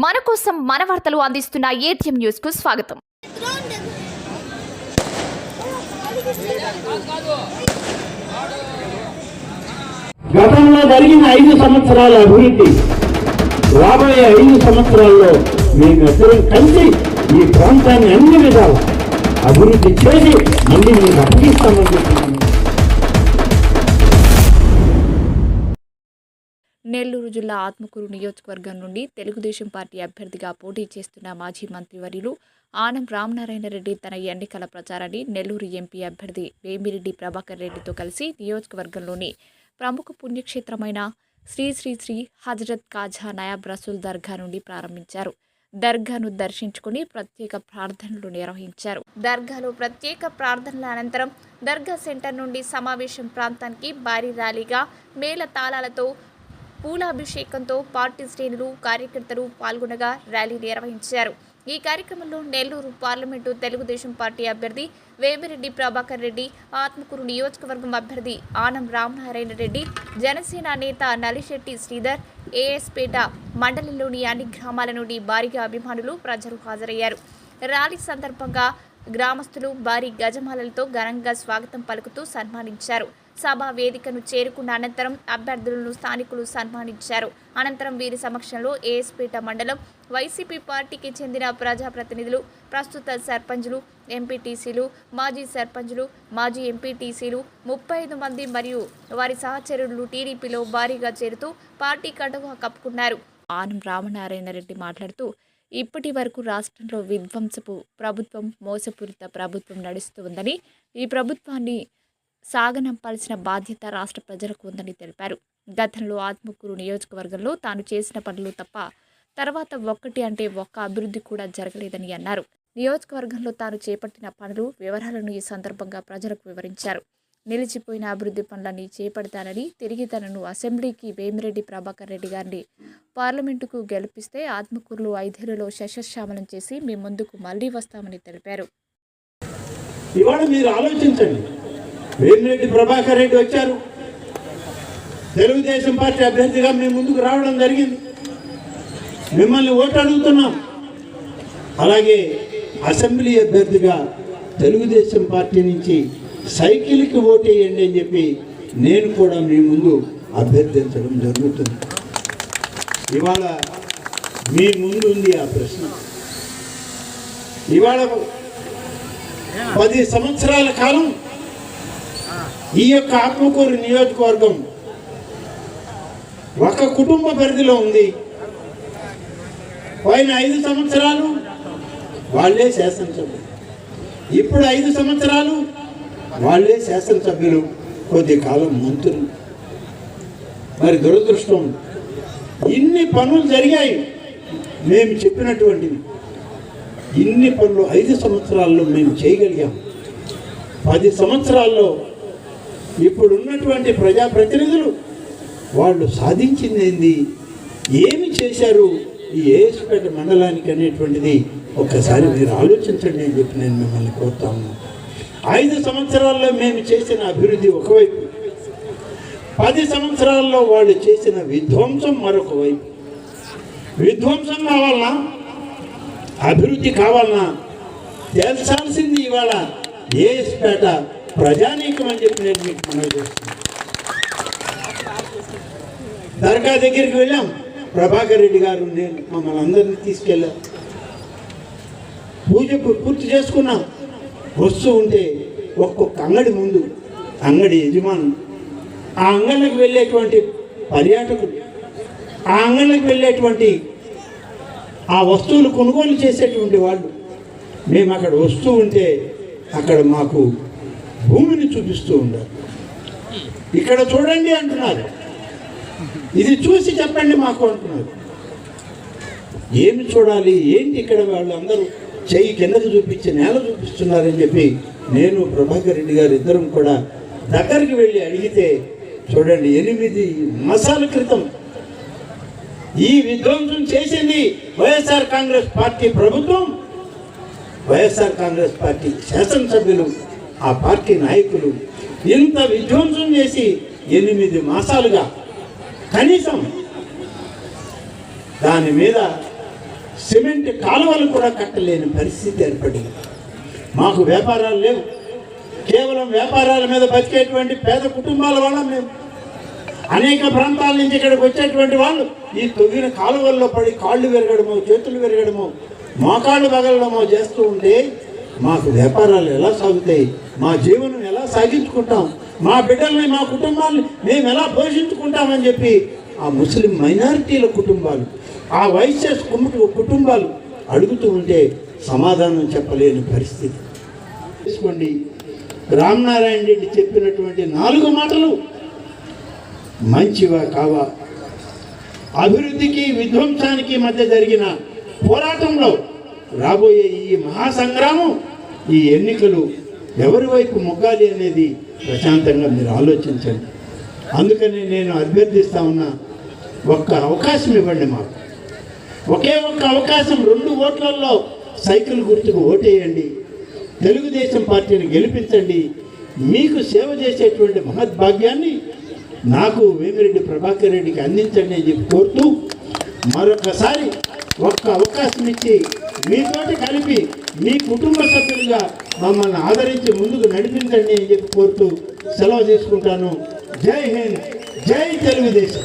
మన కోసం మన వార్తలు అందిస్తున్న ఏటీఎం న్యూస్ కు స్వాగతం. గతంలో జరిగిన 5 సంవత్సరాల అభివృద్ధి రాబోయే 5 సంవత్సరాల్లో మేమిద్దరం కలిసి ఈ ప్రాంతాన్ని అన్ని విధాలు అభివృద్ధి చేసి మళ్ళీ మేము అప్పగిస్తామని చెప్తున్నాను. నెల్లూరు జిల్లా ఆత్మకూరు నియోజకవర్గం నుండి తెలుగుదేశం పార్టీ అభ్యర్థిగా పోటీ చేస్తున్న మాజీ మంత్రివర్యులు ఆనం రామనారాయణ రెడ్డి తన ఎన్నికల ప్రచారాన్ని నెల్లూరు ఎంపీ అభ్యర్థి వేమిరెడ్డి ప్రభాకర్ రెడ్డితో కలిసి నియోజకవర్గంలోని ప్రముఖ పుణ్యక్షేత్రమైన శ్రీ శ్రీ శ్రీ హజరత్ కాజా నాయబ్ రసూల్ దర్గా నుండి ప్రారంభించారు. దర్గాను దర్శించుకుని ప్రత్యేక ప్రార్థనలు నిర్వహించారు. దర్గాలో ప్రత్యేక ప్రార్థనల అనంతరం దర్గా సెంటర్ నుండి సమావేశం ప్రాంతానికి భారీ ర్యాలీగా మేళ తాళాలతో పూలాభిషేకంతో పార్టీ శ్రేణులు కార్యకర్తలు పాల్గొనగా ర్యాలీ నిర్వహించారు. ఈ కార్యక్రమంలో నెల్లూరు పార్లమెంటు తెలుగుదేశం పార్టీ అభ్యర్థి వేమిరెడ్డి ప్రభాకర్ రెడ్డి, ఆత్మకూరు నియోజకవర్గం అభ్యర్థి ఆనం రామనారాయణ రెడ్డి, జనసేన నేత నలిశెట్టి శ్రీధర్, ఏఎస్పేట మండలంలోని అన్ని గ్రామాల నుండి భారీగా అభిమానులు ప్రజలు హాజరయ్యారు. ర్యాలీ సందర్భంగా గ్రామస్తులు భారీ గజమాలలతో ఘనంగా స్వాగతం పలుకుతూ సన్మానించారు. సభా వేదికను చేరుకున్న అనంతరం అభ్యర్థులను స్థానికులు సన్మానించారు. అనంతరం వీరి సమక్షంలో ఏఎస్పేట మండలం వైసీపీ పార్టీకి చెందిన ప్రజాప్రతినిధులు, ప్రస్తుత సర్పంచులు, ఎంపీటీసీలు, మాజీ సర్పంచులు, మాజీ ఎంపీటీసీలు 35 మంది మరియు వారి సహచరులు టీడీపీలో భారీగా చేరుతూ పార్టీ కండువా కప్పుకున్నారు. ఆనం రామనారాయణ రెడ్డి మాట్లాడుతూ, ఇప్పటి వరకు రాష్ట్రంలో విధ్వంసపు ప్రభుత్వం, మోసపూరిత ప్రభుత్వం నడుస్తూ ఉందని, ఈ ప్రభుత్వాన్ని సాగనంపాల్సిన బాధ్యత రాష్ట్ర ప్రజలకు ఉందని తెలిపారు. గతంలో ఆత్మకూరు నియోజకవర్గంలో తాను చేసిన పనులు తప్ప తర్వాత ఒక్క అభివృద్ధి కూడా జరగలేదని అన్నారు. నియోజకవర్గంలో తాను చేపట్టిన పనులు వివరాలను ఈ సందర్భంగా ప్రజలకు వివరించారు. నిలిచిపోయిన అభివృద్ధి పనులన్నీ చేపడతానని, తిరిగి తనను అసెంబ్లీకి వేమిరెడ్డి ప్రభాకర్ రెడ్డి గారిని పార్లమెంటుకు గెలిపిస్తే ఆత్మకూరులో 5 ఏళ్లలో శస్యశ్యామలం చేసి మీ ముందుకు మళ్లీ వస్తామని తెలిపారు. ఇవాళ మీరు ఆలోచించండి, వేమిరెడ్డి ప్రభాకర్ రెడ్డి వచ్చారు, తెలుగుదేశం పార్టీ అభ్యర్థిగా మీ ముందుకు రావడం జరిగింది. మిమ్మల్ని ఓటు అడుగుతున్నాం. అలాగే అసెంబ్లీ అభ్యర్థిగా తెలుగుదేశం పార్టీ నుంచి సైకిల్కి ఓటేయండి అని చెప్పి నేను కూడా మీ ముందు అభ్యర్థించడం జరుగుతుంది. ఇవాళ మీ ముందు ఉంది ఆ ప్రశ్న. ఇవాళ 10 సంవత్సరాల కాలం ఈ యొక్క ఆత్మకూరు నియోజకవర్గం ఒక కుటుంబ పరిధిలో ఉంది. పోయిన 5 సంవత్సరాలు వాళ్ళే శాసనసభ్యులు, ఇప్పుడు 5 సంవత్సరాలు వాళ్ళే శాసనసభ్యులు, కొద్ది కాలం మంత్రులు. మరి దురదృష్టం, ఇన్ని పనులు జరిగాయి మేము చెప్పినటువంటివి. ఇన్ని పనులు 5 సంవత్సరాల్లో మేము చేయగలిగాం. 10 సంవత్సరాల్లో ఇప్పుడున్నటువంటి ప్రజాప్రతినిధులు వాళ్ళు సాధించింది ఏంది, ఏమి చేశారు ఈ ఏఎస్పేట మండలానికి అనేటువంటిది ఒక్కసారి మీరు ఆలోచించండి అని చెప్పి నేను మిమ్మల్ని కోరుతాను. 5 సంవత్సరాల్లో మేము చేసిన అభివృద్ధి ఒకవైపు, 10 సంవత్సరాల్లో వాళ్ళు చేసిన విధ్వంసం మరొక వైపు. విధ్వంసం కావాలన్నా, అభివృద్ధి కావాలన్నా తేల్చాల్సింది ఇవాళ ఏఎస్పేట ప్రజానీకం అని చెప్పి నేను మీకు మనవి చేస్తున్నాను. దర్గా దగ్గరికి వెళ్ళాం, ప్రభాకర్ రెడ్డి గారు నేను మమ్మల్ని అందరినీ తీసుకెళ్ళాం. పూజ పూర్తి చేసుకున్నాం. వస్తూ ఉంటే ఒక్కొక్క అంగడి ముందు అంగడి యజమాను, ఆ అంగడికి వెళ్ళేటువంటి పర్యాటకులు, ఆ అంగడికి వెళ్ళేటువంటి ఆ వస్తువులు కొనుగోలు చేసేటువంటి వాళ్ళు, మేము అక్కడ వస్తూ ఉంటే అక్కడ మాకు భూమిని చూపిస్తూ ఉన్నారు. ఇక్కడ చూడండి అంటున్నారు, ఇది చూసి చెప్పండి మాకు అంటున్నారు. ఏమి చూడాలి, ఏంటి ఇక్కడ వాళ్ళు అందరూ చెయ్యి కిందకు చూపించి నేల చూపిస్తున్నారని చెప్పి నేను ప్రభాకర్ రెడ్డి గారు ఇద్దరం కూడా దగ్గరికి వెళ్ళి అడిగితే, చూడండి 8 మాసాల క్రితం ఈ విధ్వంసం చేసింది వైఎస్ఆర్ కాంగ్రెస్ పార్టీ ప్రభుత్వం, వైఎస్ఆర్ కాంగ్రెస్ పార్టీ శాసనసభ్యులు, ఆ పార్టీ నాయకులు ఇంత విధ్వంసం చేసి 8 మాసాలుగా కనీసం దాని మీద సిమెంట్ కాలువలు కూడా కట్టలేని పరిస్థితి ఏర్పడింది. మాకు వ్యాపారాలు లేవు, కేవలం వ్యాపారాల మీద బతికేటువంటి పేద కుటుంబాల వాళ్ళం మేము. అనేక ప్రాంతాల నుంచి ఇక్కడికి వచ్చేటువంటి వాళ్ళు ఈ తొవ్విన కాలువల్లో పడి కాళ్ళు విరగడమో, చేతులు విరగడమో, మోకాళ్ళు పగలడమో చేస్తూ ఉంటే మాకు వ్యాపారాలు ఎలా సాగుతాయి, మా జీవనం ఎలా సాగించుకుంటాం, మా బిడ్డల్ని మా కుటుంబాన్ని మేము ఎలా పోషించుకుంటామని చెప్పి ఆ ముస్లిం మైనారిటీల కుటుంబాలు, ఆ వైశ్యస్ కుటుంబాలు అడుగుతూ ఉంటే సమాధానం చెప్పలేని పరిస్థితి. తీసుకోండి, రామనారాయణ రెడ్డి చెప్పినటువంటి 4 మాటలు మంచివా కావా? అభివృద్ధికి విధ్వంసానికి మధ్య జరిగిన పోరాటంలో రాబోయే ఈ మహాసంగ్రామం, ఈ ఎన్నికలు ఎవరి వైపు మొగ్గాలి అనేది ప్రశాంతంగా మీరు ఆలోచించండి. అందుకని నేను అభ్యర్థిస్తా ఉన్నా, ఒక్క అవకాశం ఇవ్వండి మాకు. ఒకే ఒక్క అవకాశం, 2 ఓట్లలో సైకిల్ గుర్తుకు ఓటేయండి, తెలుగుదేశం పార్టీని గెలిపించండి. మీకు సేవ చేసేటువంటి మహద్భాగ్యాన్ని నాకు వేమిరెడ్డి ప్రభాకర్ రెడ్డికి అందించండి అని చెప్పి కోరుతూ, మరొకసారి ఒక్క అవకాశం ఇచ్చి మీతోటి కలిపి మీ కుటుంబ సభ్యులుగా మమ్మల్ని ఆదరించి ముందుకు నడిపించండి అని చెప్పి కోరుతూ సెలవు తీసుకుంటాను. జై హింద్, జై తెలుగుదేశం.